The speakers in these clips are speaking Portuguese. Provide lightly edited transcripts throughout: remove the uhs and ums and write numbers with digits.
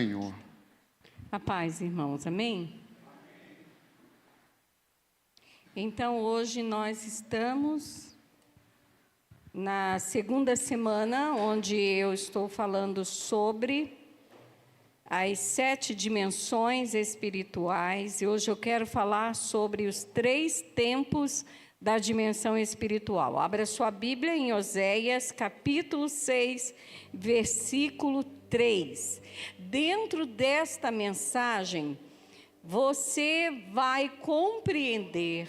Senhor. A paz, irmãos, amém? Então, hoje nós estamos na segunda semana, onde eu estou falando sobre as 7 dimensões espirituais, e hoje eu quero falar sobre os 3 tempos da dimensão espiritual. Abra sua Bíblia em Oséias, capítulo 6, versículo 3. Dentro desta mensagem, você vai compreender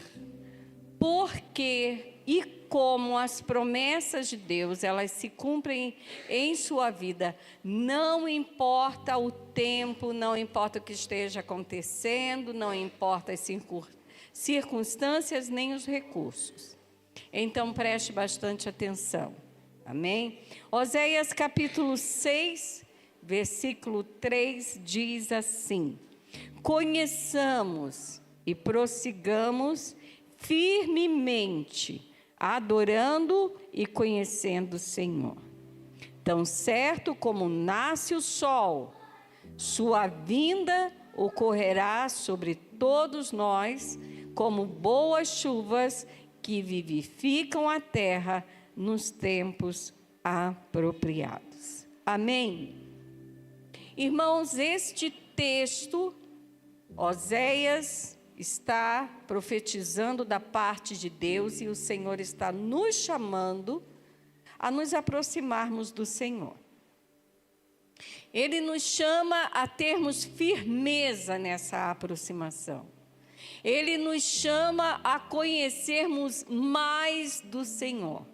por que e como as promessas de Deus, elas se cumprem em sua vida. Não importa o tempo, não importa o que esteja acontecendo, não importa as circunstâncias nem os recursos. Então, preste bastante atenção. Amém? Oséias capítulo 6, versículo 3 diz assim: conheçamos e prossigamos firmemente, adorando e conhecendo o Senhor. Tão certo como nasce o sol, sua vinda ocorrerá sobre todos nós, como boas chuvas que vivificam a terra nos tempos apropriados. Amém? Irmãos, este texto, Oséias está profetizando da parte de Deus e o Senhor está nos chamando a nos aproximarmos do Senhor. Ele nos chama a termos firmeza nessa aproximação. Ele nos chama a conhecermos mais do Senhor.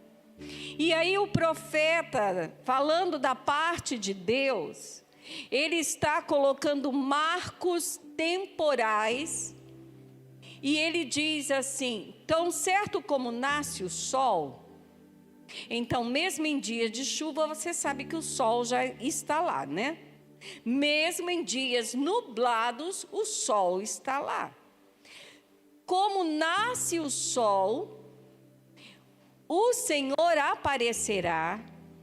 E aí o profeta, falando da parte de Deus, ele está colocando marcos temporais. E ele diz assim: tão certo como nasce o sol, então mesmo em dia de chuva, você sabe que o sol já está lá, né? Mesmo em dias nublados, o sol está lá. Como nasce o sol, o Senhor aparecerá,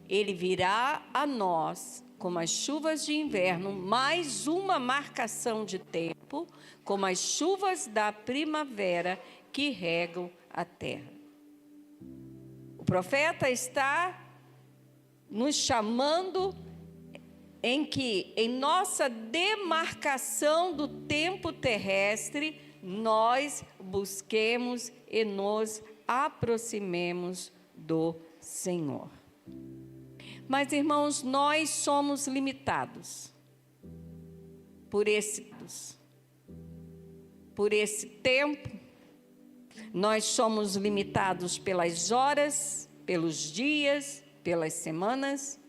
ele virá a nós, como as chuvas de inverno, mais uma marcação de tempo, como as chuvas da primavera que regam a terra. O profeta está nos chamando em que, em nossa demarcação do tempo terrestre, nós busquemos e nos aproximemos do Senhor. Mas, irmãos, nós somos limitados por esse tempo. Nós somos limitados pelas horas, pelos dias, pelas semanas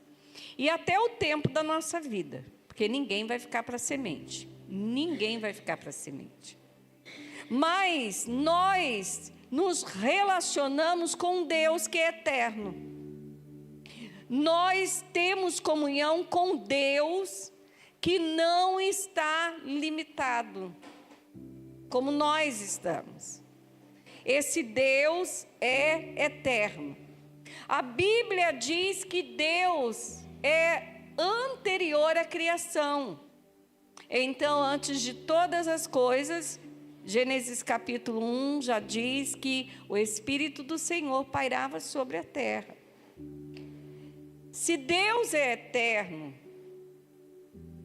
e até o tempo da nossa vida, porque ninguém vai ficar para semente. Ninguém vai ficar para semente. Mas nós nos relacionamos com Deus que é eterno. Nós temos comunhão com Deus que não está limitado, como nós estamos. Esse Deus é eterno. A Bíblia diz que Deus é anterior à criação. Então, antes de todas as coisas, Gênesis capítulo 1 já diz que o Espírito do Senhor pairava sobre a terra. Se Deus é eterno,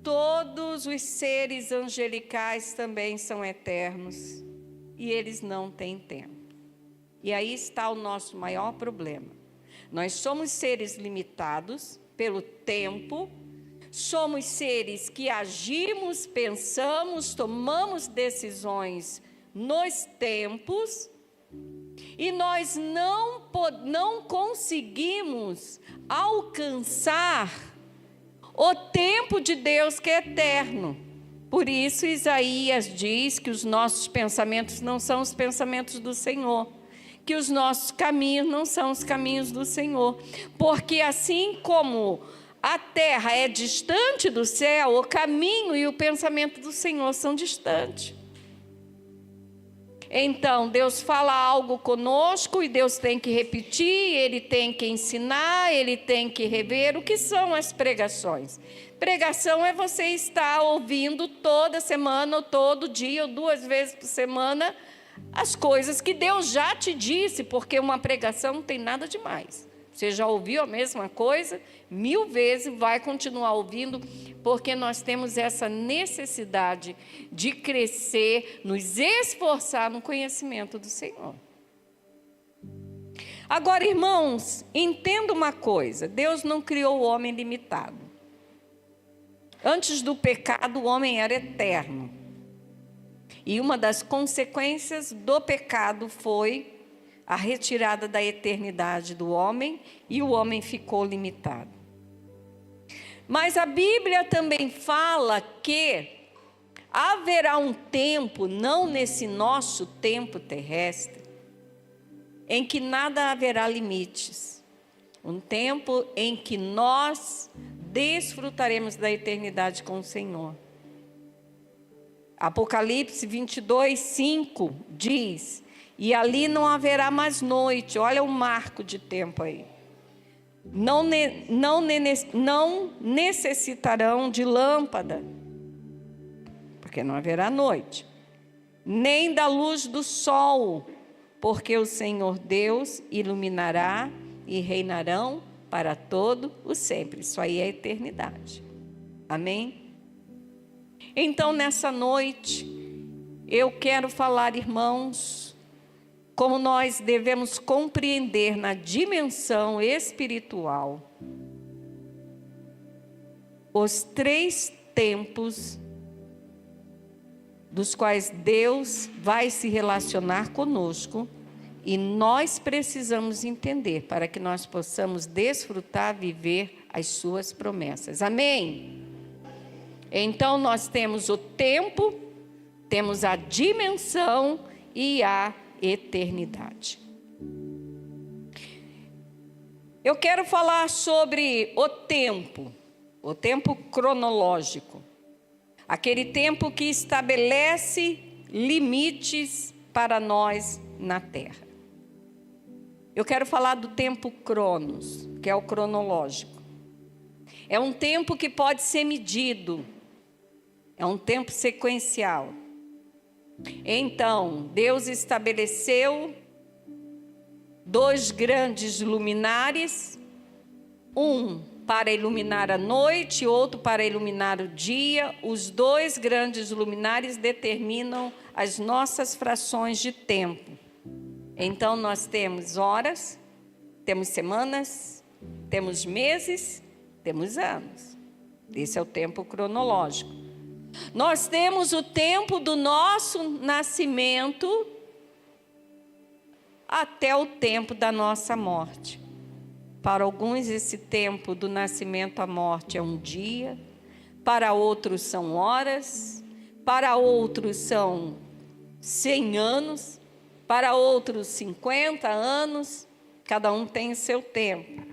todos os seres angelicais também são eternos e eles não têm tempo. E aí está o nosso maior problema. Nós somos seres limitados pelo tempo, somos seres que agimos, pensamos, tomamos decisões nos tempos e nós não conseguimos alcançar o tempo de Deus que é eterno. Por isso Isaías diz que os nossos pensamentos não são os pensamentos do Senhor, que os nossos caminhos não são os caminhos do Senhor, porque assim como a terra é distante do céu, o caminho e o pensamento do Senhor são distantes. Então, Deus fala algo conosco e Deus tem que repetir, Ele tem que ensinar, Ele tem que rever. O que são as pregações? Pregação é você estar ouvindo toda semana, ou todo dia, ou 2 vezes por semana, as coisas que Deus já te disse, porque uma pregação não tem nada demais. Você já ouviu a mesma coisa 1000 vezes, vai continuar ouvindo, porque nós temos essa necessidade de crescer, nos esforçar no conhecimento do Senhor. Agora, irmãos, entenda uma coisa: Deus não criou o homem limitado. Antes do pecado, o homem era eterno. E uma das consequências do pecado foi a retirada da eternidade do homem, e o homem ficou limitado. Mas a Bíblia também fala que haverá um tempo, não nesse nosso tempo terrestre, em que nada haverá limites. Um tempo em que nós desfrutaremos da eternidade com o Senhor. Apocalipse 22:5 diz: e ali não haverá mais noite. Olha o marco de tempo aí. Não necessitarão de lâmpada, porque não haverá noite, nem da luz do sol, porque o Senhor Deus iluminará e reinarão para todo o sempre. Isso aí é eternidade. Amém? Então, nessa noite, eu quero falar, irmãos, como nós devemos compreender na dimensão espiritual os 3 tempos dos quais Deus vai se relacionar conosco, e nós precisamos entender para que nós possamos desfrutar, viver as suas promessas. Amém? Então nós temos o tempo, temos a dimensão e a eternidade. Eu quero falar sobre o tempo cronológico, aquele tempo que estabelece limites para nós na terra. Eu quero falar do tempo cronos, que é o cronológico. É um tempo que pode ser medido, é um tempo sequencial. Então, Deus estabeleceu 2 grandes luminares, um para iluminar a noite, outro para iluminar o dia. Os 2 grandes luminares determinam as nossas frações de tempo. Então, nós temos horas, temos semanas, temos meses, temos anos. Esse é o tempo cronológico. Nós temos o tempo do nosso nascimento até o tempo da nossa morte. Para alguns, esse tempo do nascimento à morte é um dia, para outros são horas, para outros são 100 anos, para outros 50 anos, cada um tem o seu tempo.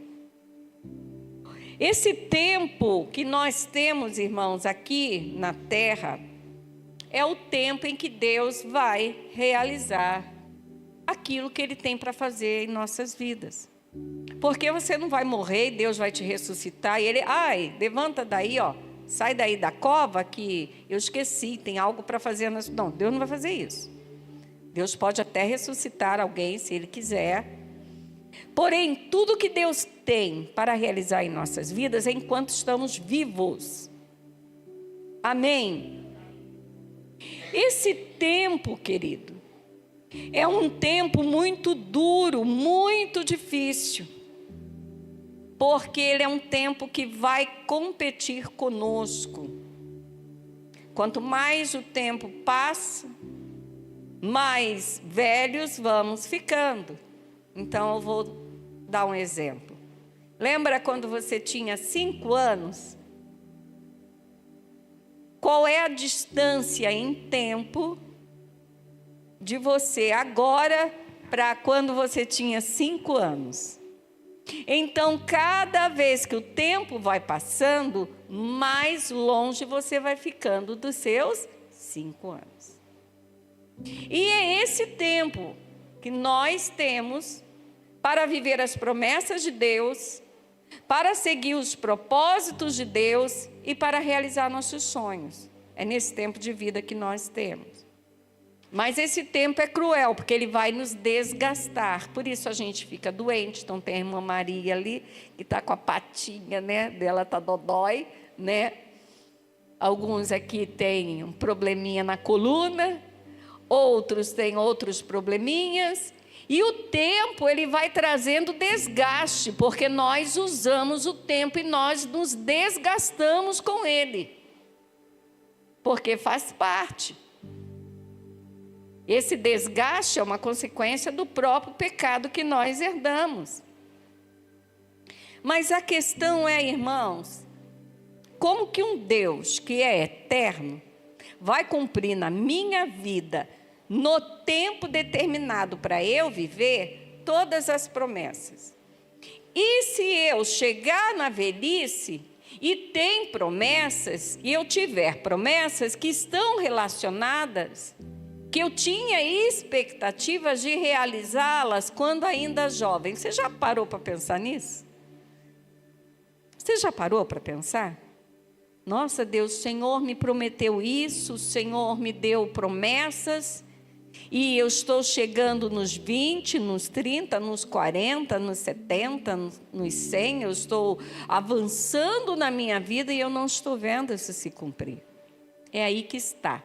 Esse tempo que nós temos, irmãos, aqui na terra, é o tempo em que Deus vai realizar aquilo que Ele tem para fazer em nossas vidas. Porque você não vai morrer e Deus vai te ressuscitar e Ele, levanta daí, sai daí da cova que eu esqueci, tem algo para fazer. Não, Deus não vai fazer isso. Deus pode até ressuscitar alguém se Ele quiser. Porém, tudo que Deus tem para realizar em nossas vidas é enquanto estamos vivos. Amém? Esse tempo, querido, é um tempo muito duro, muito difícil. Porque ele é um tempo que vai competir conosco. Quanto mais o tempo passa, mais velhos vamos ficando. Então, eu vou dar um exemplo. Lembra quando você tinha 5 anos? Qual é a distância em tempo de você agora para quando você tinha 5 anos? Então, cada vez que o tempo vai passando, mais longe você vai ficando dos seus 5 anos. E é esse tempo que nós temos para viver as promessas de Deus, para seguir os propósitos de Deus e para realizar nossos sonhos. É nesse tempo de vida que nós temos. Mas esse tempo é cruel, porque ele vai nos desgastar. Por isso a gente fica doente. Então tem a irmã Maria ali, que está com a patinha, né, dela está dodói, né? Alguns aqui têm um probleminha na coluna, outros têm outros probleminhas. E o tempo, ele vai trazendo desgaste, porque nós usamos o tempo e nós nos desgastamos com ele. Porque faz parte. Esse desgaste é uma consequência do próprio pecado que nós herdamos. Mas a questão é, irmãos, como que um Deus que é eterno vai cumprir na minha vida, no tempo determinado para eu viver, todas as promessas? E se eu chegar na velhice e tem promessas, e eu tiver promessas que estão relacionadas, que eu tinha expectativas de realizá-las quando ainda jovem. Você já parou para pensar nisso? Você já parou para pensar? Nossa, Deus, o Senhor me prometeu isso, o Senhor me deu promessas, e eu estou chegando nos 20, nos 30, nos 40, nos 70, nos 100, eu estou avançando na minha vida e eu não estou vendo isso se cumprir. É aí que está.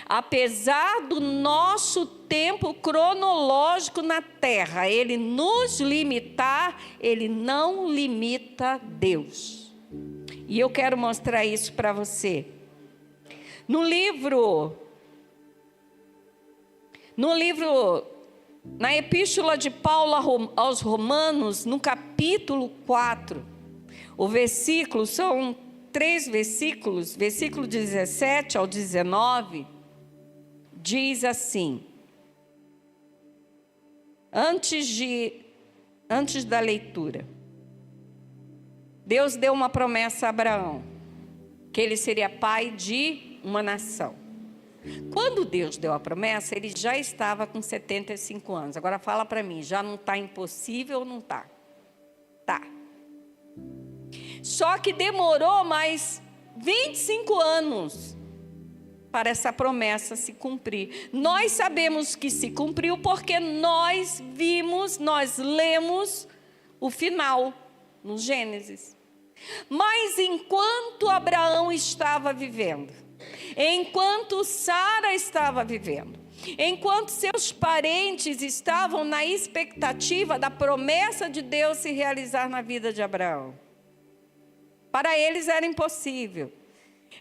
Apesar do nosso tempo cronológico na terra, ele nos limitar, ele não limita Deus. E eu quero mostrar isso para você. Na epístola de Paulo aos Romanos, no capítulo 4, o versículo, são 3 versículos, versículo 17 ao 19, diz assim, antes da leitura, Deus deu uma promessa a Abraão, que ele seria pai de uma nação. Quando Deus deu a promessa, ele já estava com 75 anos. Agora fala para mim, já não está impossível ou não está? Tá. Só que demorou mais 25 anos para essa promessa se cumprir. Nós sabemos que se cumpriu porque nós lemos o final no Gênesis. Mas enquanto Abraão estava vivendo, enquanto Sara estava vivendo, enquanto seus parentes estavam na expectativa da promessa de Deus se realizar na vida de Abraão, para eles era impossível.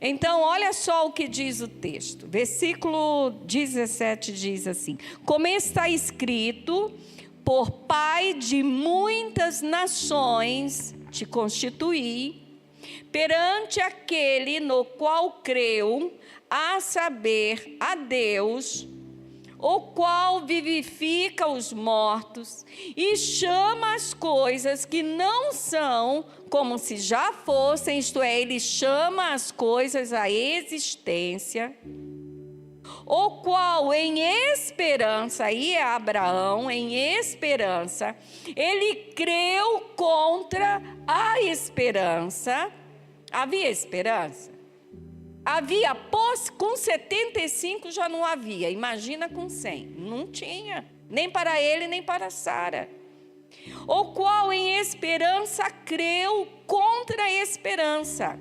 Então, olha só o que diz o texto. Versículo 17 diz assim: como está escrito, por pai de muitas nações te constituí, perante aquele no qual creu, a saber, a Deus, o qual vivifica os mortos e chama as coisas que não são como se já fossem, isto é, ele chama as coisas à existência, o qual em esperança, aí é Abraão, em esperança, ele creu contra a esperança. Havia esperança? Havia, com 75 já não havia, imagina com 100, não tinha, nem para ele, nem para Sara. O qual em esperança creu contra a esperança,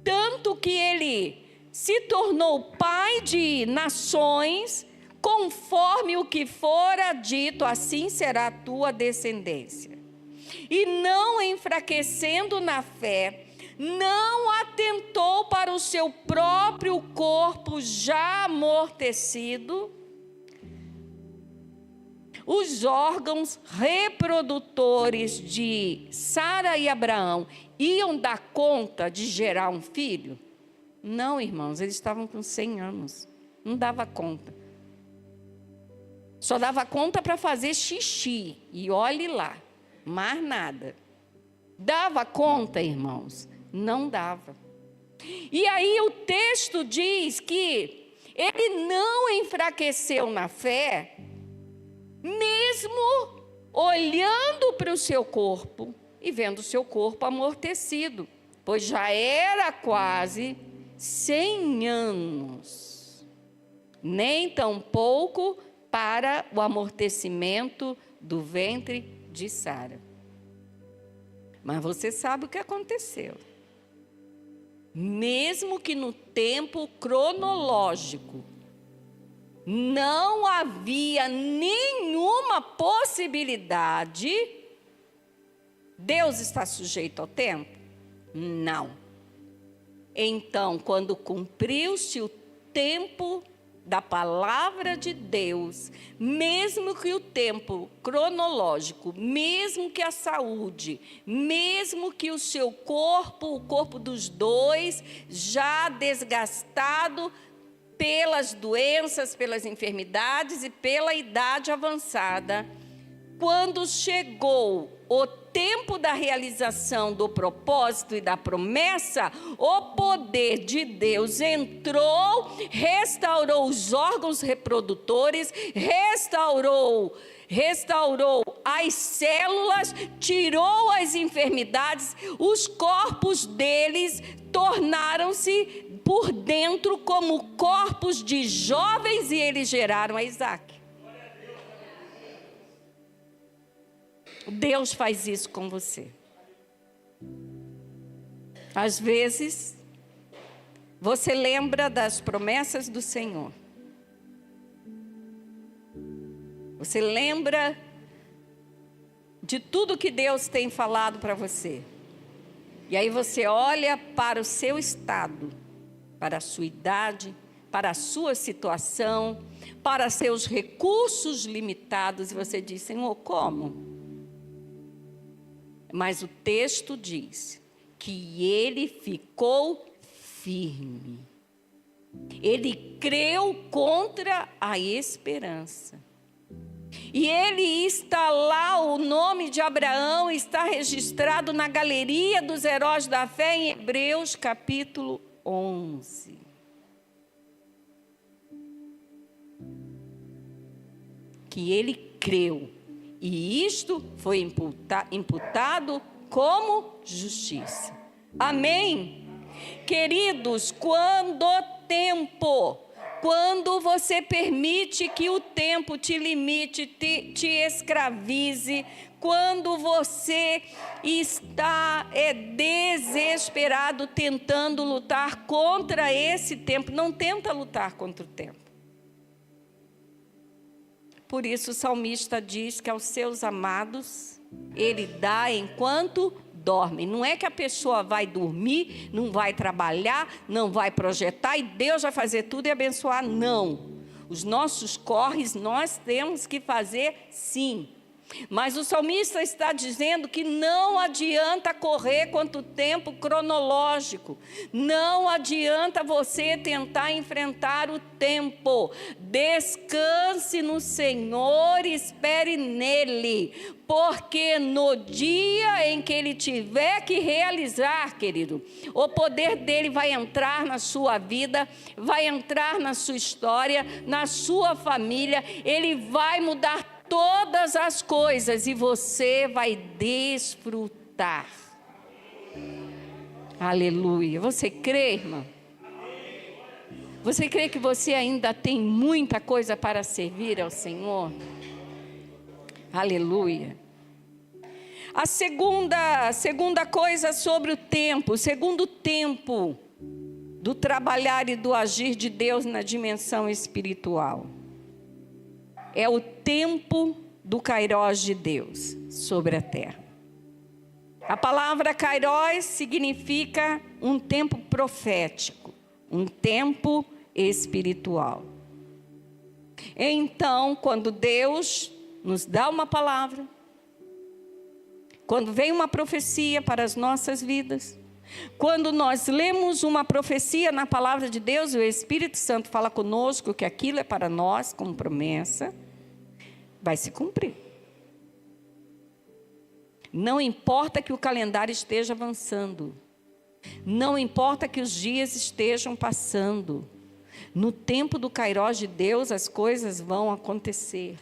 tanto que ele se tornou pai de nações, conforme o que fora dito, assim será a tua descendência. E não enfraquecendo na fé, não atentou para o seu próprio corpo já amortecido, os órgãos reprodutores de Sara e Abraão iam dar conta de gerar um filho? Não, irmãos, eles estavam com 100 anos, não dava conta. Só dava conta para fazer xixi, e olhe lá, mais nada. Dava conta, irmãos? Não dava. E aí o texto diz que Ele não enfraqueceu na fé, mesmo olhando para o seu corpo e vendo o seu corpo amortecido, pois já era quase 100 anos, nem tampouco para o amortecimento do ventre de Sara. Mas você sabe o que aconteceu. Mesmo que no tempo cronológico não havia nenhuma possibilidade, Deus está sujeito ao tempo? Não. Então, quando cumpriu-se o tempo da palavra de Deus, mesmo que o tempo cronológico, mesmo que a saúde, mesmo que o seu corpo, o corpo dos dois, já desgastado pelas doenças, pelas enfermidades e pela idade avançada, quando chegou o tempo da realização do propósito e da promessa, o poder de Deus entrou, restaurou os órgãos reprodutores, restaurou as células, tirou as enfermidades, os corpos deles tornaram-se por dentro como corpos de jovens e eles geraram a Isaac. Deus faz isso com você. Às vezes, você lembra das promessas do Senhor. Você lembra de tudo que Deus tem falado para você. E aí você olha para o seu estado, para a sua idade, para a sua situação, para seus recursos limitados, e você diz: Senhor, como? Mas o texto diz que ele ficou firme. Ele creu contra a esperança. E ele está lá, o nome de Abraão está registrado na galeria dos heróis da fé em Hebreus capítulo 11. Que ele creu. E isto foi imputado como justiça. Amém? Queridos, quando você permite que o tempo te limite, te escravize, quando você está desesperado tentando lutar contra esse tempo, não tenta lutar contra o tempo. Por isso o salmista diz que aos seus amados, ele dá enquanto dormem. Não é que a pessoa vai dormir, não vai trabalhar, não vai projetar e Deus vai fazer tudo e abençoar. Não. Os nossos corres nós temos que fazer sim. Mas o salmista está dizendo que não adianta correr contra o tempo cronológico. Não adianta você tentar enfrentar o tempo. Descanse no Senhor e espere nele. Porque no dia em que ele tiver que realizar, querido, o poder dele vai entrar na sua vida, vai entrar na sua história, na sua família. Ele vai mudar todas as coisas e você vai desfrutar. Aleluia. Você crê, irmã? Você crê que você ainda tem muita coisa para servir ao Senhor? Aleluia. A segunda coisa sobre o tempo, o segundo tempo do trabalhar e do agir de Deus na dimensão espiritual. É o tempo do Kairós de Deus sobre a terra. A palavra Kairós significa um tempo profético, um tempo espiritual. Então, quando Deus nos dá uma palavra, quando vem uma profecia para as nossas vidas, quando nós lemos uma profecia na palavra de Deus, o Espírito Santo fala conosco que aquilo é para nós como promessa, vai se cumprir. Não importa que o calendário esteja avançando, não importa que os dias estejam passando, No tempo do kairós de Deus, as coisas vão acontecer.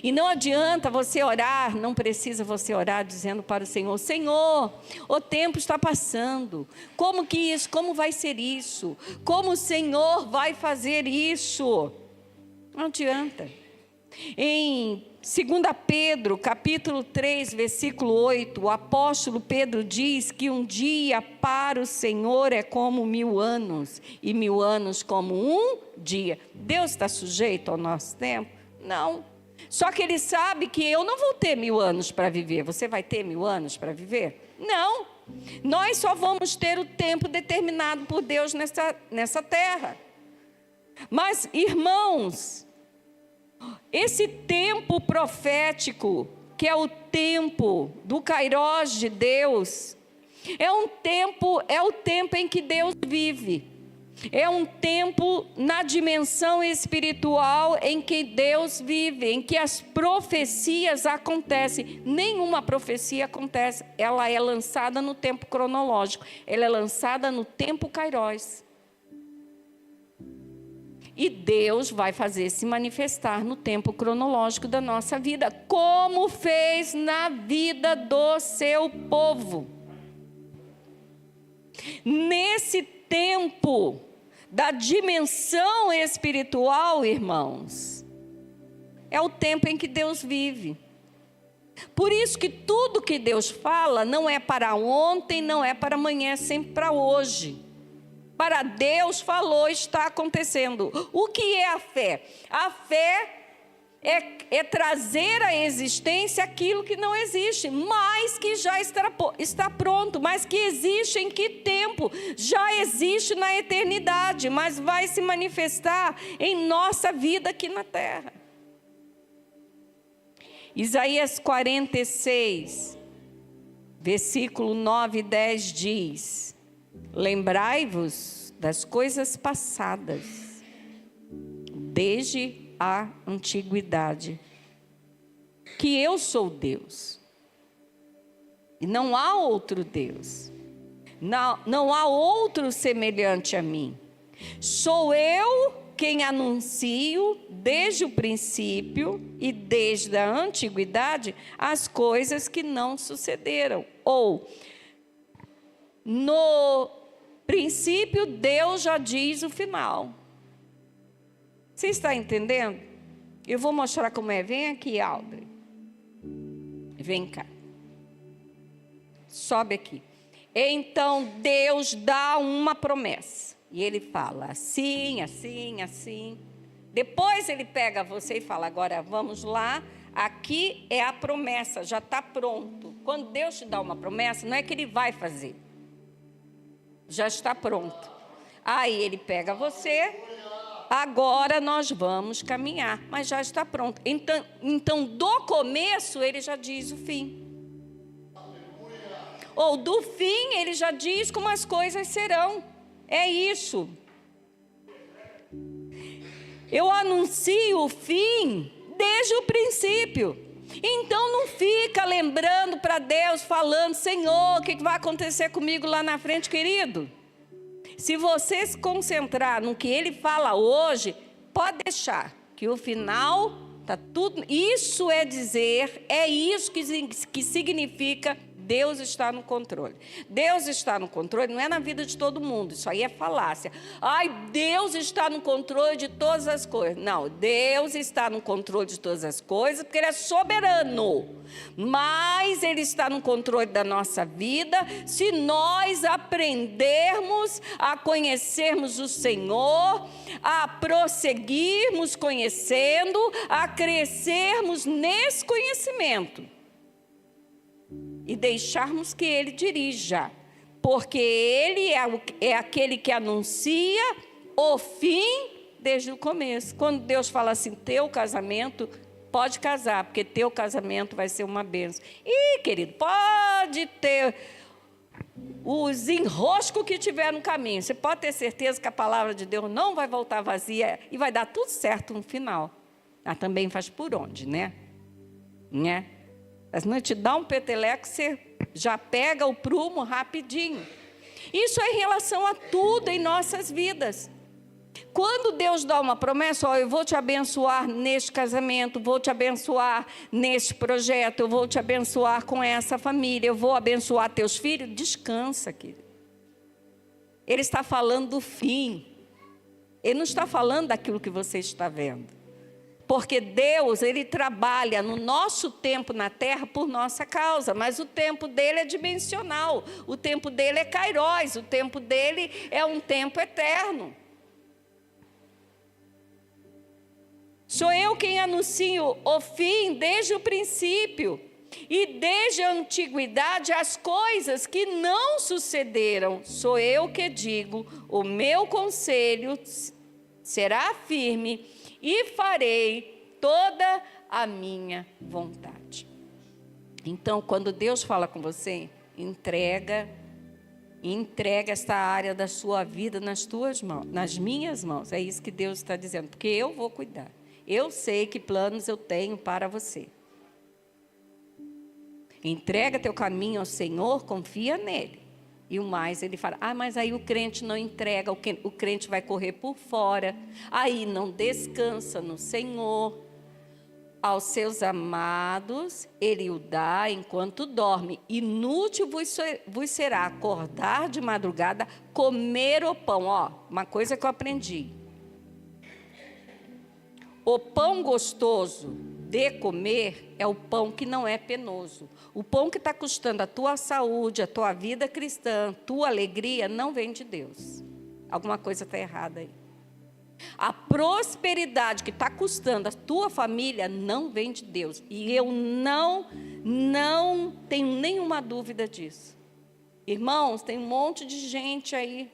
E não adianta você orar, não precisa você orar dizendo para o Senhor: Senhor, o tempo está passando, como que isso, como vai ser isso? Como o Senhor vai fazer isso? Não adianta. Em 2 Pedro, capítulo 3, versículo 8, o apóstolo Pedro diz que um dia para o Senhor é como 1000 anos, e 1000 anos como um dia. Deus está sujeito ao nosso tempo? Não. Só que Ele sabe que eu não vou ter 1000 anos para viver. Você vai ter 1000 anos para viver? Não. Nós só vamos ter o tempo determinado por Deus nessa terra. Mas, irmãos, esse tempo profético, que é o tempo do kairós de Deus, é o tempo em que Deus vive. É um tempo na dimensão espiritual em que Deus vive, em que as profecias acontecem. Nenhuma profecia acontece, ela é lançada no tempo cronológico, ela é lançada no tempo kairós. E Deus vai fazer se manifestar no tempo cronológico da nossa vida, como fez na vida do seu povo. Nesse tempo da dimensão espiritual, irmãos, é o tempo em que Deus vive. Por isso que tudo que Deus fala não é para ontem, não é para amanhã, é sempre para hoje. Para Deus falou, está acontecendo. O que é a fé? A fé é trazer à existência aquilo que não existe, mas que já está pronto, mas que existe em que tempo? Já existe na eternidade, mas vai se manifestar em nossa vida aqui na terra. Isaías 46, versículo 9 e 10 diz: lembrai-vos das coisas passadas, desde a antiguidade, que eu sou Deus, e não há outro Deus, não há outro semelhante a mim. Sou eu quem anuncio desde o princípio e desde a antiguidade as coisas que não sucederam. Ou, no princípio, Deus já diz o final. Você está entendendo? Eu vou mostrar como é. Vem aqui, Aldrin. Vem cá. Sobe aqui. Então, Deus dá uma promessa. E Ele fala assim, assim, assim. Depois Ele pega você e fala: agora vamos lá. Aqui é a promessa, já está pronto. Quando Deus te dá uma promessa, não é que Ele vai fazer. Já está pronto. Aí Ele pega você. Agora nós vamos caminhar, mas já está pronto. Então, do começo, Ele já diz o fim. Ou do fim, Ele já diz como as coisas serão. É isso. Eu anuncio o fim desde o princípio. Então, não fica lembrando para Deus, falando: Senhor, o que vai acontecer comigo lá na frente, querido? Se você se concentrar no que Ele fala hoje, pode deixar que o final está tudo. Isso é dizer, é isso que significa Deus está no controle. Deus está no controle, não é na vida de todo mundo, isso aí é falácia. Ai, Deus está no controle de todas as coisas. Não, Deus está no controle de todas as coisas, porque Ele é soberano. Mas Ele está no controle da nossa vida, se nós aprendermos a conhecermos o Senhor, a prosseguirmos conhecendo, a crescermos nesse conhecimento. E deixarmos que Ele dirija, porque Ele é aquele que anuncia o fim desde o começo. Quando Deus fala assim: teu casamento, pode casar, porque teu casamento vai ser uma bênção. E, querido, pode ter os enroscos que tiver no caminho. Você pode ter certeza que a palavra de Deus não vai voltar vazia e vai dar tudo certo no final. Mas também faz por onde, né? Mas não te dá um peteleco, você já pega o prumo rapidinho. Isso é em relação a tudo em nossas vidas. Quando Deus dá uma promessa, ó, eu vou te abençoar neste casamento, vou te abençoar neste projeto, eu vou te abençoar com essa família, eu vou abençoar teus filhos, descansa, querido. Ele está falando do fim. Ele não está falando daquilo que você está vendo. Porque Deus, Ele trabalha no nosso tempo na terra por nossa causa, mas o tempo dele é dimensional, o tempo dele é kairós, o tempo dele é um tempo eterno. Sou eu quem anuncio o fim desde o princípio e desde a antiguidade as coisas que não sucederam. Sou eu que digo, o meu conselho será firme e farei toda a minha vontade. Então, quando Deus fala com você, entrega esta área da sua vida nas tuas mãos, nas minhas mãos. É isso que Deus está dizendo, porque eu vou cuidar. Eu sei que planos eu tenho para você. Entrega teu caminho ao Senhor, confia nele. E o mais ele fala, mas aí o crente não entrega, o crente vai correr por fora. Aí não descansa no Senhor. Aos seus amados, ele o dá enquanto dorme. Inútil vos será acordar de madrugada, comer o pão. Ó, uma coisa que eu aprendi. O pão gostoso de comer é o pão que não é penoso. O pão que está custando a tua saúde, a tua vida cristã, tua alegria, não vem de Deus. Alguma coisa está errada aí. A prosperidade que está custando a tua família não vem de Deus. E eu não tenho nenhuma dúvida disso. Irmãos, tem um monte de gente aí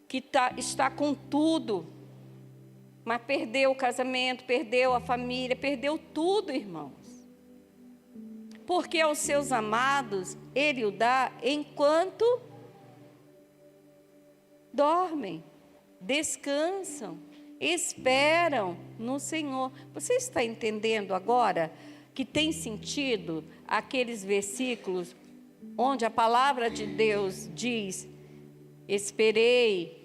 que está com tudo, mas perdeu o casamento, perdeu a família, perdeu tudo, irmãos. Porque aos seus amados, ele o dá enquanto dormem, descansam, esperam no Senhor. Você está entendendo agora que tem sentido aqueles versículos onde a palavra de Deus diz: esperei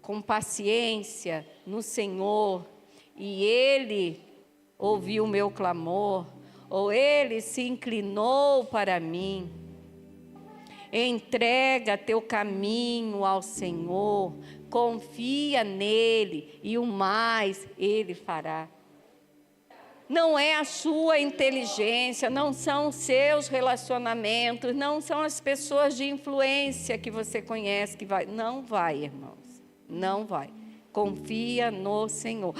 com paciência no Senhor, e Ele ouviu o meu clamor, ou Ele se inclinou para mim. Entrega teu caminho ao Senhor, confia nele, e o mais Ele fará. Não é a sua inteligência, não são os seus relacionamentos, não são as pessoas de influência que você conhece que vai. Não vai, irmãos. Não vai. Confia no Senhor.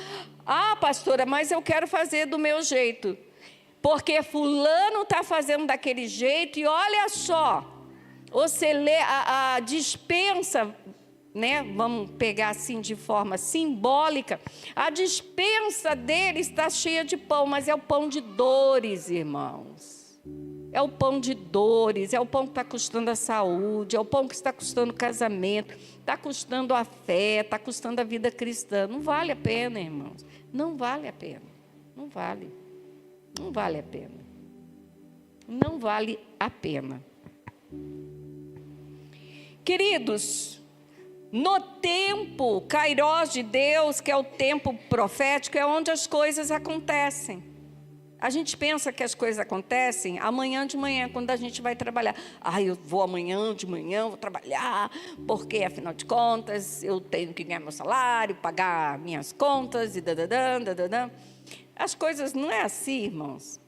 Pastora, mas eu quero fazer do meu jeito. Porque fulano está fazendo daquele jeito e olha só, você lê a dispensa, né? Vamos pegar assim de forma simbólica. A dispensa dele está cheia de pão, mas é o pão de dores, irmãos. É o pão de dores, é o pão que está custando a saúde, é o pão que está custando o casamento, está custando a fé, está custando a vida cristã. Não vale a pena, irmãos. Não vale a pena. Não vale. Não vale a pena. Não vale a pena. Queridos, no tempo kairós de Deus, que é o tempo profético, é onde as coisas acontecem. A gente pensa que as coisas acontecem amanhã de manhã, quando a gente vai trabalhar. Eu vou amanhã de manhã, vou trabalhar, porque, afinal de contas, eu tenho que ganhar meu salário, pagar minhas contas, e dadadã. As coisas não é assim, irmãos.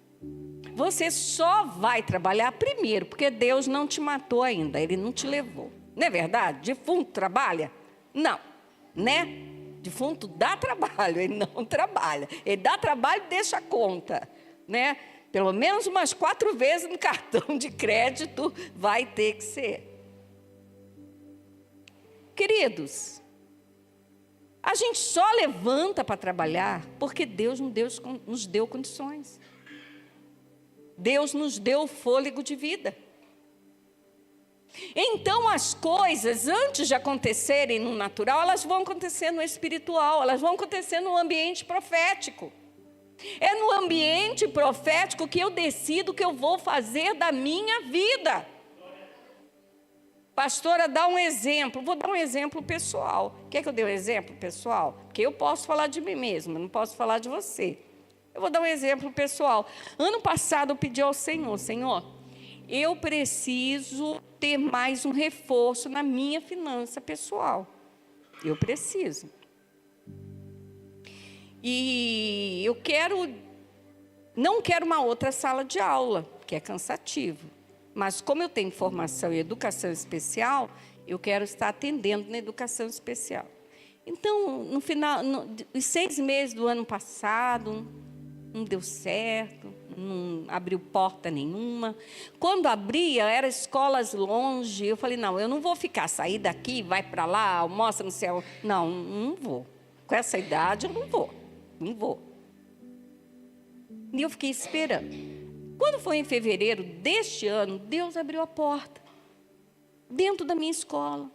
Você só vai trabalhar primeiro, porque Deus não te matou ainda, Ele não te levou. Não é verdade? Defunto trabalha? Não, né? Defunto dá trabalho, ele não trabalha. Ele dá trabalho e deixa a conta, né? Pelo menos umas 4 vezes no cartão de crédito vai ter que ser. Queridos, a gente só levanta para trabalhar porque Deus nos deu condições. Deus nos deu o fôlego de vida. Então as coisas, antes de acontecerem no natural, elas vão acontecer no espiritual, elas vão acontecer no ambiente profético. É no ambiente profético que eu decido o que eu vou fazer da minha vida. Pastora, dá um exemplo. Vou dar um exemplo pessoal. Quer que eu dê um exemplo pessoal? Porque eu posso falar de mim mesma, não posso falar de você. Eu vou dar um exemplo pessoal. Ano passado eu pedi ao Senhor, Senhor, eu preciso ter mais um reforço na minha finança pessoal. Eu preciso. E eu não quero uma outra sala de aula, que é cansativo. Mas como eu tenho formação em educação especial, eu quero estar atendendo na educação especial. Então, no final, os 6 meses do ano passado, não deu certo, não abriu porta nenhuma. Quando abria, eram escolas longe. Eu falei, não, eu não vou sair daqui, vai para lá, almoça no céu. Não, não vou. Com essa idade, eu não vou. E eu fiquei esperando. Quando foi em fevereiro deste ano, Deus abriu a porta, dentro da minha escola.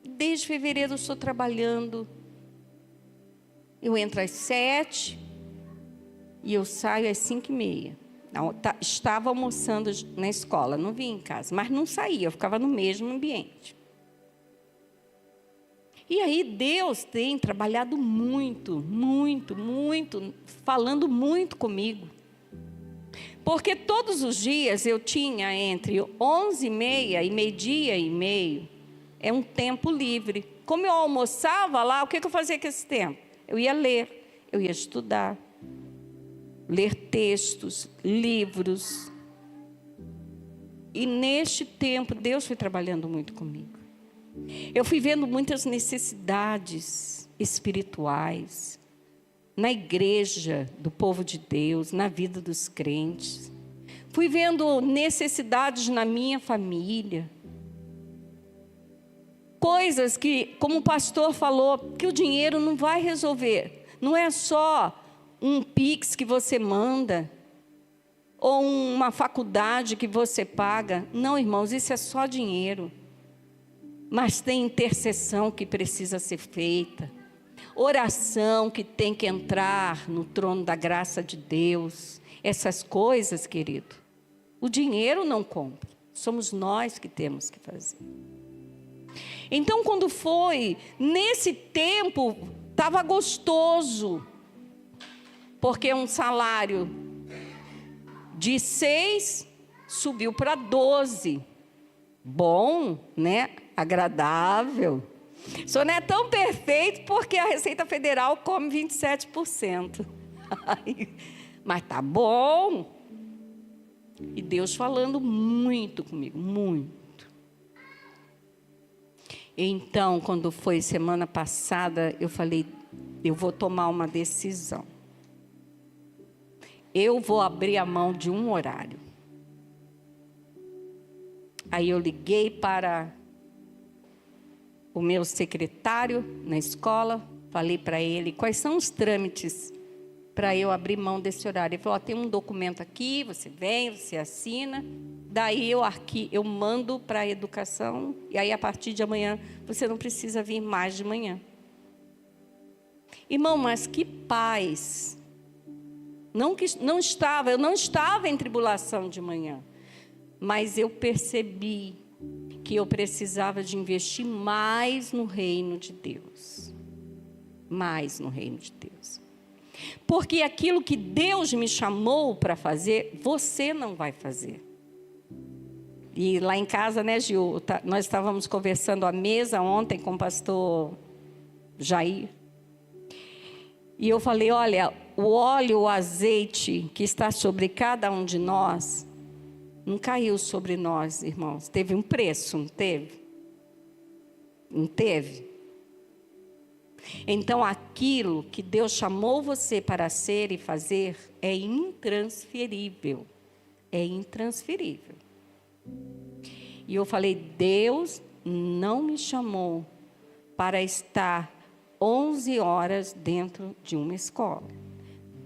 Desde fevereiro eu estou trabalhando. Eu entro às 7 e eu saio às 5h30. Estava almoçando na escola, não vim em casa, mas não saía, eu ficava no mesmo ambiente. E aí Deus tem trabalhado muito, muito, muito, falando muito comigo. Porque todos os dias eu tinha entre 11h30 e meio-dia e meio, é um tempo livre. Como eu almoçava lá, o que eu fazia com esse tempo? Eu ia ler, eu ia estudar, ler textos, livros. E neste tempo, Deus foi trabalhando muito comigo. Eu fui vendo muitas necessidades espirituais, na igreja do povo de Deus, na vida dos crentes. Fui vendo necessidades na minha família. Coisas que, como o pastor falou, que o dinheiro não vai resolver. Não é só um Pix que você manda, ou uma faculdade que você paga. Não, irmãos, isso é só dinheiro. Mas tem intercessão que precisa ser feita. Oração que tem que entrar no trono da graça de Deus. Essas coisas, querido, o dinheiro não compra. Somos nós que temos que fazer. Então, quando foi, nesse tempo, estava gostoso. Porque um salário de 6 subiu para 12. Bom, né? Agradável. Só não é tão perfeito porque a Receita Federal come 27%. Mas tá bom. E Deus falando muito comigo, muito. Então, quando foi semana passada, eu falei, eu vou tomar uma decisão. Eu vou abrir a mão de um horário. Aí eu liguei para o meu secretário na escola, falei para ele quais são os trâmites para eu abrir mão desse horário. Ele falou, tem um documento aqui, você vem, você assina, daí eu mando para a educação, e aí a partir de amanhã você não precisa vir mais de manhã. Irmão, mas que paz! Eu não estava em tribulação de manhã, mas eu percebi que eu precisava de investir mais no reino de Deus. Mais no reino de Deus. Porque aquilo que Deus me chamou para fazer, você não vai fazer. E lá em casa, né, Gil, nós estávamos conversando à mesa ontem com o pastor Jair. E eu falei, olha, o óleo, o azeite que está sobre cada um de nós, não caiu sobre nós, irmãos. Teve um preço, não teve? Não teve? Então, aquilo que Deus chamou você para ser e fazer é intransferível. É intransferível. E eu falei, Deus não me chamou para estar 11 horas dentro de uma escola.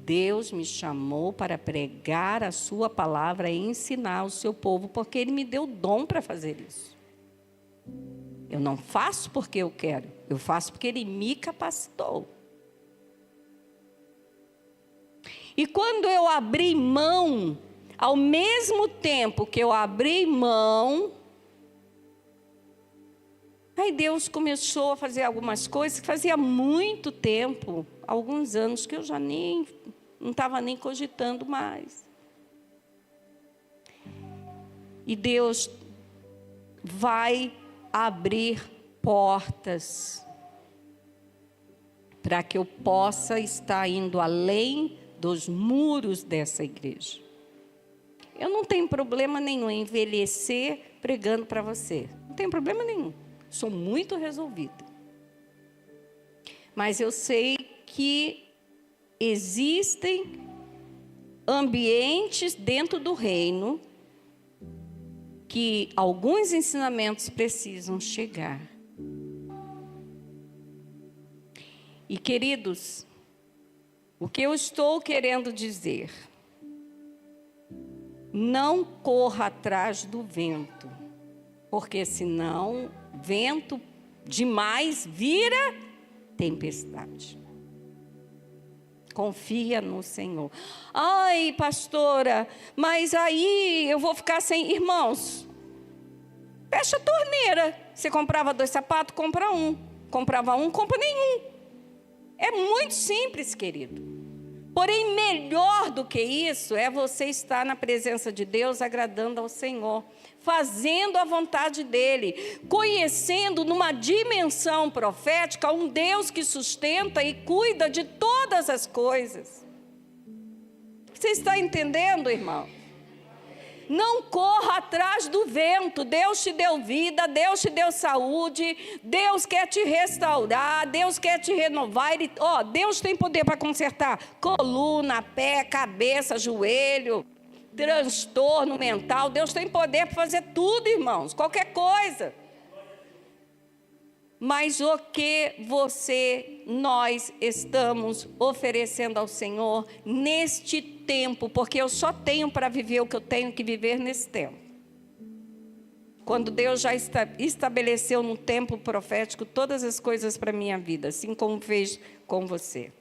Deus me chamou para pregar a sua palavra e ensinar o seu povo, porque Ele me deu dom para fazer isso. Eu não faço porque eu quero, eu faço porque Ele me capacitou. E quando eu abri mão, ao mesmo tempo que eu abri mão, Aí Deus começou a fazer algumas coisas que fazia muito tempo, alguns anos, que eu já não estava nem cogitando mais. E Deus vai abrir portas para que eu possa estar indo além dos muros dessa igreja. Eu não tenho problema nenhum em envelhecer pregando para você. Não tenho problema nenhum. Sou muito resolvida. Mas eu sei que existem ambientes dentro do reino que alguns ensinamentos precisam chegar. E, queridos, o que eu estou querendo dizer? Não corra atrás do vento, porque senão vento demais vira tempestade. Confia no Senhor. Ai, pastora, mas aí eu vou ficar sem... Irmãos, fecha a torneira. Você comprava 2 sapatos, compra um. Comprava um, compra nenhum. É muito simples, querido. Porém, melhor do que isso é você estar na presença de Deus, agradando ao Senhor, fazendo a vontade dEle, conhecendo numa dimensão profética um Deus que sustenta e cuida de todas as coisas. Você está entendendo, irmão? Não corra atrás do vento. Deus te deu vida, Deus te deu saúde, Deus quer te restaurar, Deus quer te renovar. Deus tem poder para consertar coluna, pé, cabeça, joelho, transtorno mental. Deus tem poder para fazer tudo, irmãos, qualquer coisa. Mas o que nós estamos oferecendo ao Senhor neste tempo, porque eu só tenho para viver o que eu tenho que viver nesse tempo. Quando Deus já estabeleceu no tempo profético todas as coisas para a minha vida, assim como fez com você.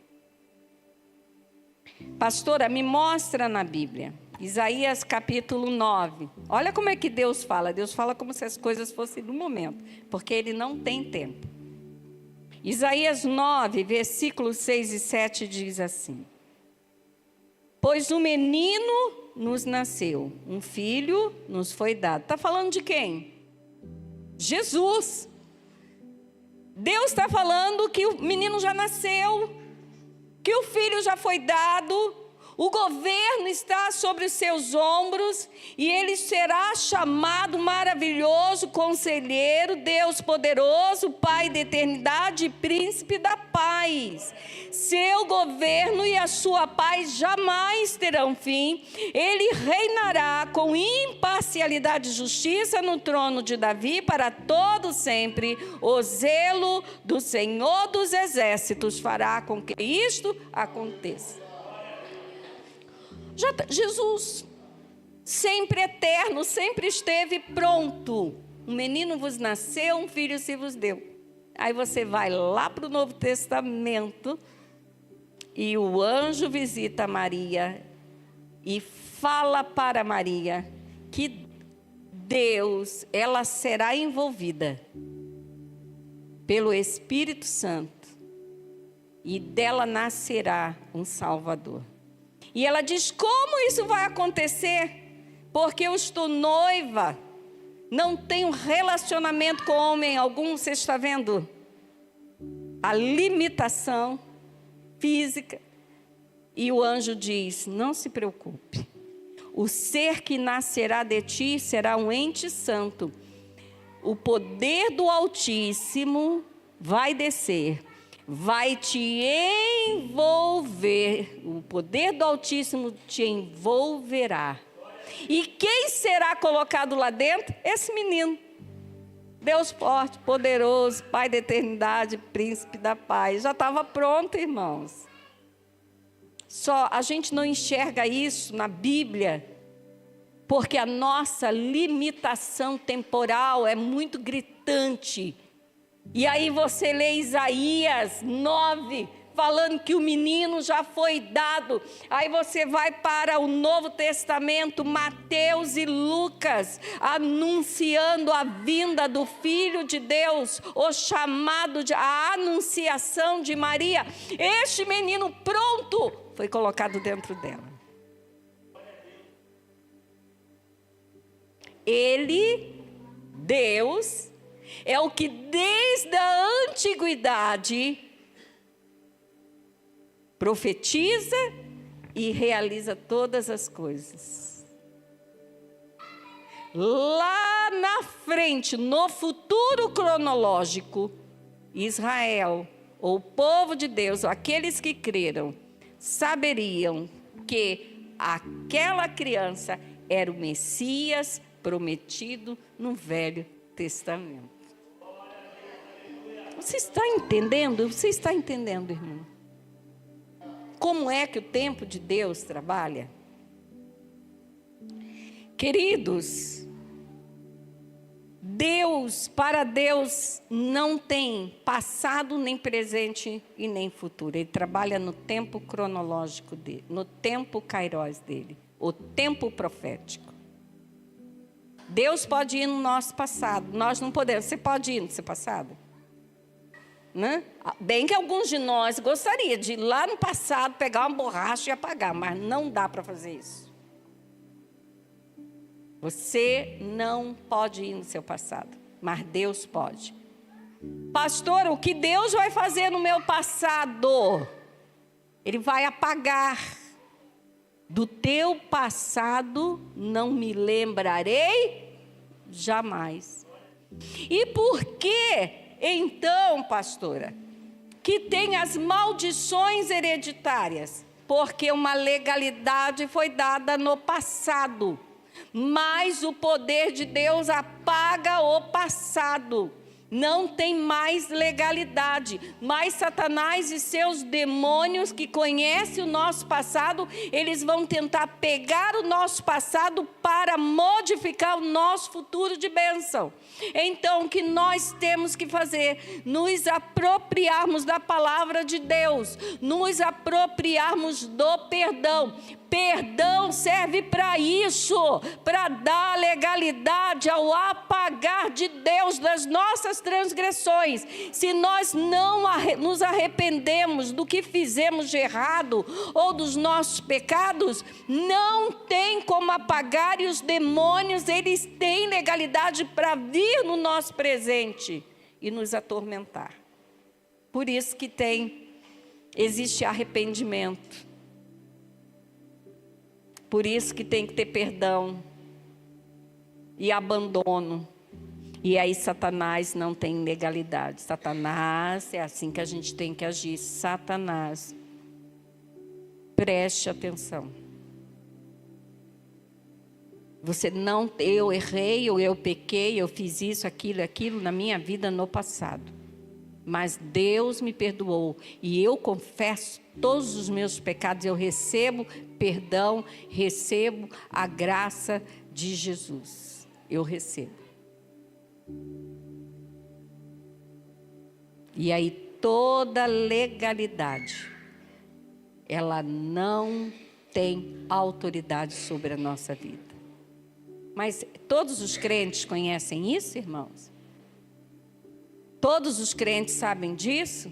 Pastora, me mostra na Bíblia, Isaías capítulo 9. Olha como é que Deus fala. Deus fala como se as coisas fossem no momento, porque Ele não tem tempo. Isaías 9, versículos 6 e 7 diz assim: pois um menino nos nasceu, um filho nos foi dado. Está falando de quem? Jesus. Deus está falando que o menino já nasceu, que o filho já foi dado, o governo está sobre os seus ombros e ele será chamado maravilhoso, conselheiro, Deus poderoso, Pai da eternidade e príncipe da paz. Seu governo e a sua paz jamais terão fim. Ele reinará com imparcialidade e justiça no trono de Davi para todo sempre. O zelo do Senhor dos exércitos fará com que isto aconteça. Jesus, sempre eterno, sempre esteve pronto. Um menino vos nasceu, um filho se vos deu. Aí você vai lá para o Novo Testamento e o anjo visita Maria e fala para Maria que Deus, ela será envolvida pelo Espírito Santo e dela nascerá um Salvador. E ela diz, como isso vai acontecer? Porque eu estou noiva, não tenho relacionamento com homem algum. Você está vendo a limitação física? E o anjo diz, não se preocupe. O ser que nascerá de ti será um ente santo. O poder do Altíssimo vai descer. Vai te envolver, o poder do Altíssimo te envolverá. E quem será colocado lá dentro? Esse menino. Deus forte, poderoso, Pai da eternidade, príncipe da paz. Já estava pronto, irmãos. Só a gente não enxerga isso na Bíblia, porque a nossa limitação temporal é muito gritante. E aí você lê Isaías 9, falando que o menino já foi dado. Aí você vai para o Novo Testamento, Mateus e Lucas, anunciando a vinda do Filho de Deus, o chamado, a anunciação de Maria. Este menino pronto foi colocado dentro dela. Ele, Deus, é o que desde a antiguidade profetiza e realiza todas as coisas. Lá na frente, no futuro cronológico, Israel, ou o povo de Deus, aqueles que creram, saberiam que aquela criança era o Messias prometido no Velho Testamento. Você está entendendo? Você está entendendo, irmão? Como é que o tempo de Deus trabalha? Queridos, para Deus não tem passado, nem presente e nem futuro. Ele trabalha no tempo cronológico dele, no tempo kairos dele, o tempo profético. Deus pode ir no nosso passado, nós não podemos. Você pode ir no seu passado? Né? Bem que alguns de nós gostariam de ir lá no passado, pegar uma borracha e apagar, mas não dá para fazer isso. Você não pode ir no seu passado, mas Deus pode. Pastor, o que Deus vai fazer no meu passado? Ele vai apagar. Do teu passado não me lembrarei jamais. E por que então, pastora, que tem as maldições hereditárias? Porque uma legalidade foi dada no passado, mas o poder de Deus apaga o passado. Não tem mais legalidade, mas Satanás e seus demônios que conhecem o nosso passado, eles vão tentar pegar o nosso passado para modificar o nosso futuro de bênção. Então, o que nós temos que fazer? Nos apropriarmos da palavra de Deus, nos apropriarmos do perdão. Perdão serve para isso, para dar legalidade ao apagar de Deus das nossas transgressões. Se nós não nos arrependemos do que fizemos de errado ou dos nossos pecados, não tem como apagar, e os demônios, eles têm legalidade para vir no nosso presente e nos atormentar. Por isso que existe arrependimento. Por isso que tem que ter perdão e abandono. E aí Satanás não tem legalidade. Satanás, é assim que a gente tem que agir. Satanás, preste atenção. Eu errei, ou eu pequei, eu fiz isso, aquilo na minha vida no passado. Mas Deus me perdoou e eu confesso todos os meus pecados, eu recebo perdão, recebo a graça de Jesus. Eu recebo. E aí toda legalidade, ela não tem autoridade sobre a nossa vida. Mas todos os crentes conhecem isso, irmãos? Todos os crentes sabem disso?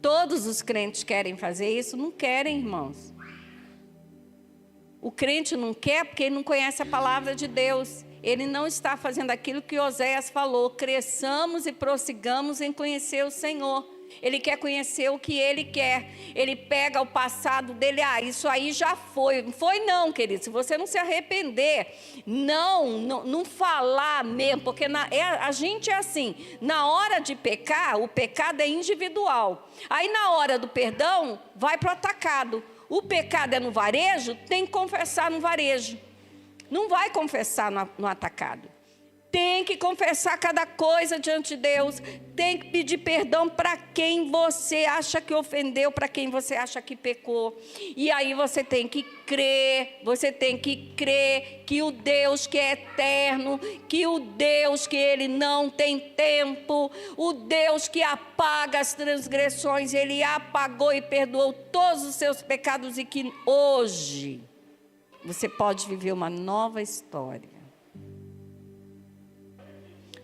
Todos os crentes querem fazer isso? Não querem, irmãos. O crente não quer porque ele não conhece a palavra de Deus. Ele não está fazendo aquilo que Oséias falou. Cresçamos e prossigamos em conhecer o Senhor. Ele quer conhecer o que ele quer. Ele pega o passado dele. Isso aí já foi. Não foi não, querido. Se você não se arrepender, não falar mesmo. Porque a gente é assim. Na hora de pecar, o pecado é individual. Aí na hora do perdão, vai para o atacado. O pecado é no varejo, tem que confessar no varejo. Não vai confessar no atacado. Tem que confessar cada coisa diante de Deus. Tem que pedir perdão para quem você acha que ofendeu, para quem você acha que pecou. E aí você tem que crer que o Deus que é eterno, que o Deus que Ele não tem tempo, o Deus que apaga as transgressões, Ele apagou e perdoou todos os seus pecados e que hoje você pode viver uma nova história.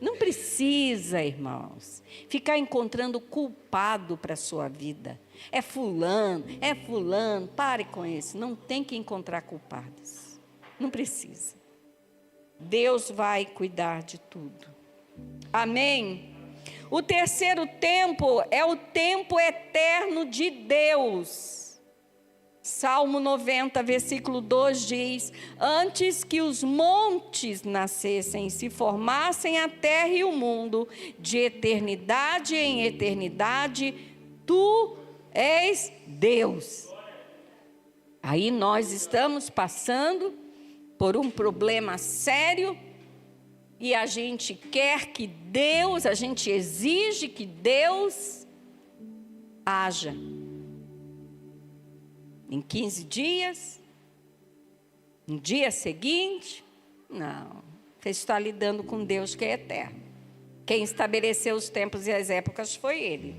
Não precisa, irmãos, ficar encontrando culpado para a sua vida. É fulano, pare com isso. Não tem que encontrar culpados. Não precisa. Deus vai cuidar de tudo. Amém? O terceiro tempo é o tempo eterno de Deus. Salmo 90, versículo 2 diz: antes que os montes nascessem e se formassem a terra e o mundo, de eternidade em eternidade, tu és Deus. Aí nós estamos passando por um problema sério e a gente quer que Deus, a gente exige que Deus haja. Em 15 dias, no dia seguinte, não. Você está lidando com Deus que é eterno. Quem estabeleceu os tempos e as épocas foi Ele.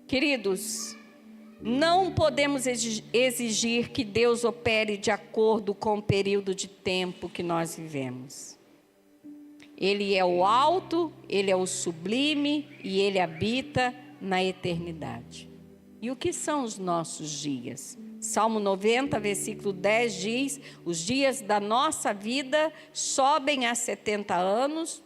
Queridos, não podemos exigir que Deus opere de acordo com o período de tempo que nós vivemos. Ele é o alto, Ele é o sublime e Ele habita na eternidade. E o que são os nossos dias? Salmo 90, versículo 10 diz: os dias da nossa vida sobem a 70 anos,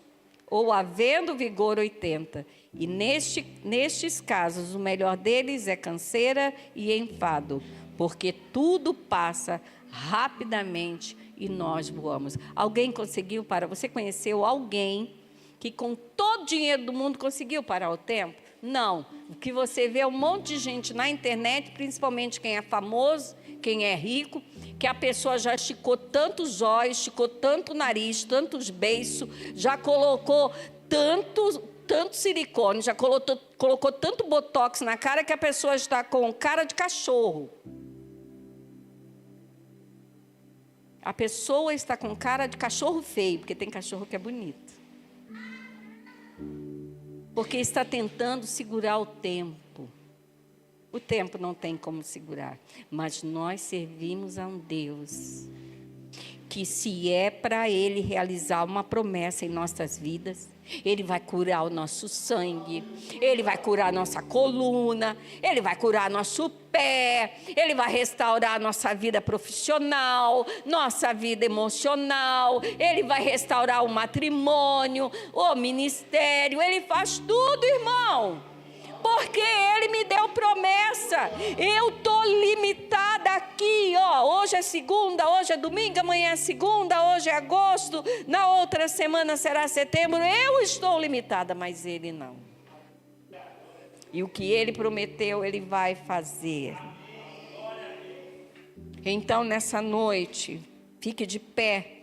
ou havendo vigor 80. E nestes casos, o melhor deles é canseira e enfado, porque tudo passa rapidamente e nós voamos. Alguém conseguiu parar? Você conheceu alguém que com todo o dinheiro do mundo conseguiu parar o tempo? Não, o que você vê é um monte de gente na internet, principalmente quem é famoso, quem é rico, que a pessoa já esticou tantos olhos, esticou tanto nariz, tantos beiços, já colocou tanto silicone, já colocou tanto botox na cara que a pessoa está com cara de cachorro. A pessoa está com cara de cachorro feio, porque tem cachorro que é bonito. Porque está tentando segurar o tempo. O tempo não tem como segurar. Mas nós servimos a um Deus que, se é para Ele realizar uma promessa em nossas vidas, Ele vai curar o nosso sangue, Ele vai curar a nossa coluna, Ele vai curar nosso pé, Ele vai restaurar a nossa vida profissional, nossa vida emocional, Ele vai restaurar o matrimônio, o ministério, Ele faz tudo, irmão. Porque Ele me deu promessa. Eu estou limitada aqui, ó. Hoje é segunda, hoje é domingo, amanhã é segunda, hoje é agosto, na outra semana será setembro. Eu estou limitada, mas Ele não. E o que Ele prometeu, Ele vai fazer. Então, nessa noite, fique de pé.